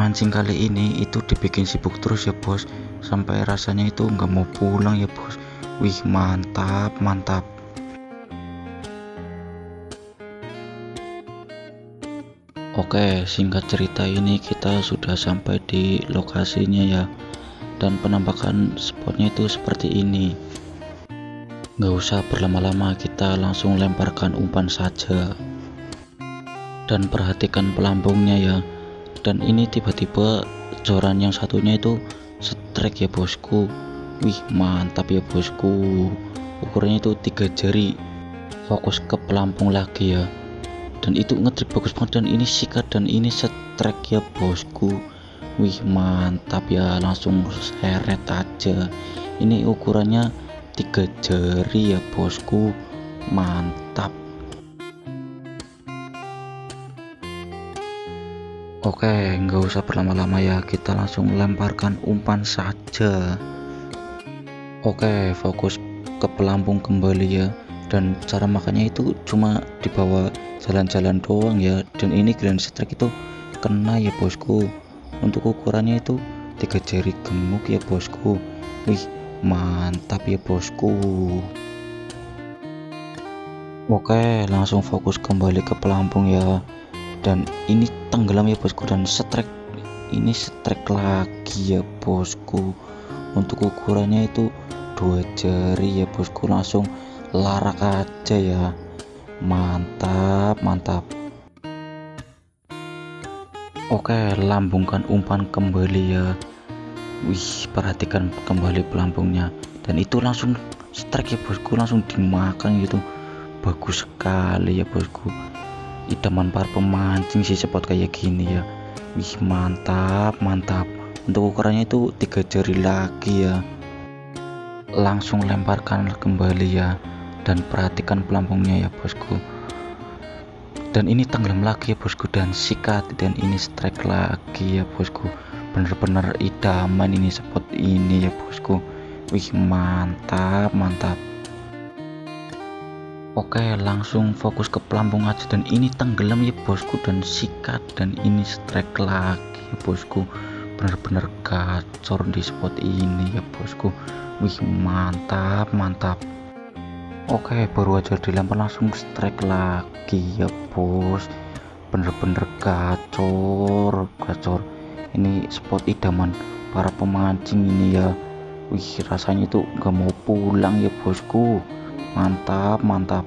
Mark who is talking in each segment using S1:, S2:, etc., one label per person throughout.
S1: pemancing kali ini itu dibikin sibuk terus ya bos, sampai rasanya itu nggak mau pulang ya bos. Wih, mantap mantap. Oke, singkat cerita ini kita sudah sampai di lokasinya ya, dan penampakan spotnya itu seperti ini. Nggak usah berlama-lama, kita langsung lemparkan umpan saja. Dan perhatikan pelampungnya ya, dan ini tiba-tiba joran yang satunya itu strike ya bosku. Wih, mantap ya bosku, ukurannya itu 3 jari. Fokus ke pelampung lagi ya, dan itu ngetrip bagus banget, dan ini sikat dan ini strike ya bosku. Wih, mantap ya, langsung seret aja. Ini ukurannya 3 jari ya bosku, mantap. Oke, nggak usah berlama-lama ya, kita langsung lemparkan umpan saja. Oke, fokus ke pelampung kembali ya, dan cara makannya itu cuma dibawa jalan-jalan doang ya, dan ini grand strike itu kena ya bosku. Untuk ukurannya itu 3 jari gemuk ya bosku. Wih, mantap ya bosku. Oke, langsung fokus kembali ke pelampung ya, dan ini tenggelam ya bosku, dan strike, ini strike lagi ya bosku. Untuk ukurannya itu 2 jari ya bosku, langsung larak aja ya, mantap mantap. Oke, lambungkan umpan kembali ya. Wih, perhatikan kembali pelampungnya, dan itu langsung strike ya bosku, langsung dimakan gitu. Bagus sekali ya bosku, idaman para pemancing sih spot kayak gini ya. Wih, mantap mantap. Untuk ukurannya itu 3 jari lagi ya, langsung lemparkan kembali ya, dan perhatikan pelampungnya ya bosku. Dan ini tenggelam lagi ya bosku, dan sikat, dan ini strike lagi ya bosku. Bener-bener idaman ini spot ini ya bosku. Wih, mantap mantap. Oke, langsung fokus ke pelampung aja, dan ini tenggelam ya bosku, dan sikat, dan ini strike lagi ya bosku. Bener-bener gacor di spot ini ya bosku. Wih, mantap mantap. Oke, baru aja dilempar langsung strike lagi ya bos. Bener-bener gacor gacor. Ini spot idaman para pemancing ini ya. Wih, rasanya itu gak mau pulang ya bosku. Mantap mantap.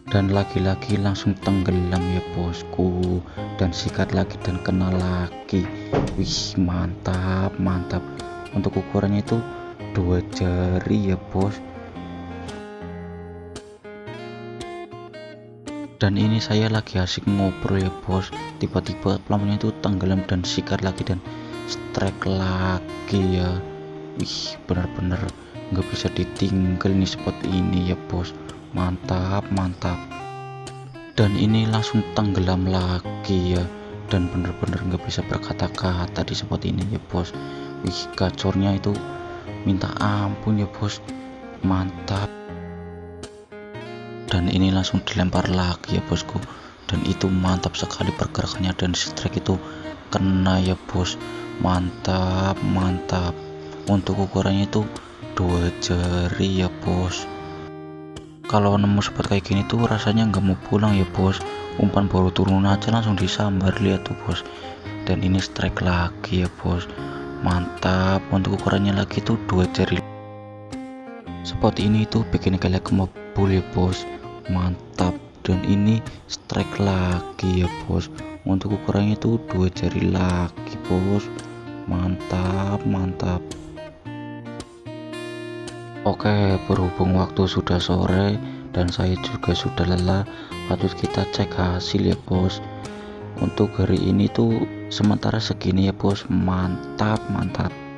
S1: Dan lagi-lagi langsung tenggelam ya bosku, dan sikat lagi dan kena lagi. Wih, mantap mantap. Untuk ukurannya itu 2 jari ya bos. Dan ini saya lagi asik ngobrol ya bos, tiba-tiba pelampungnya itu tenggelam dan sikat lagi dan strike lagi ya. Wih, benar-benar nggak bisa ditinggal nih spot ini ya bos. Mantap mantap. Dan ini langsung tenggelam lagi ya, dan bener-bener nggak bisa berkata-kata di spot ini ya bos. Wih, gacornya itu minta ampun ya bos, mantap. Dan ini langsung dilempar lagi ya bosku, dan itu mantap sekali pergerakannya, dan strike itu kena ya bos. Mantap mantap. Untuk ukurannya itu 2 jari ya bos. Kalau nemu spot kayak gini tuh rasanya nggak mau pulang ya bos. Umpan baru turun aja langsung disambar, lihat tuh bos. Dan ini strike lagi ya bos, mantap. Untuk ukurannya lagi tuh 2 jari. Spot ini tuh bikin kayak kemebul ya bos, mantap. Dan ini strike lagi ya bos. Untuk ukurannya tuh 2 jari lagi bos, mantap mantap. Oke, berhubung waktu sudah sore dan saya juga sudah lelah, patut kita cek hasil ya bos. Untuk hari ini tuh sementara segini ya bos, mantap mantap.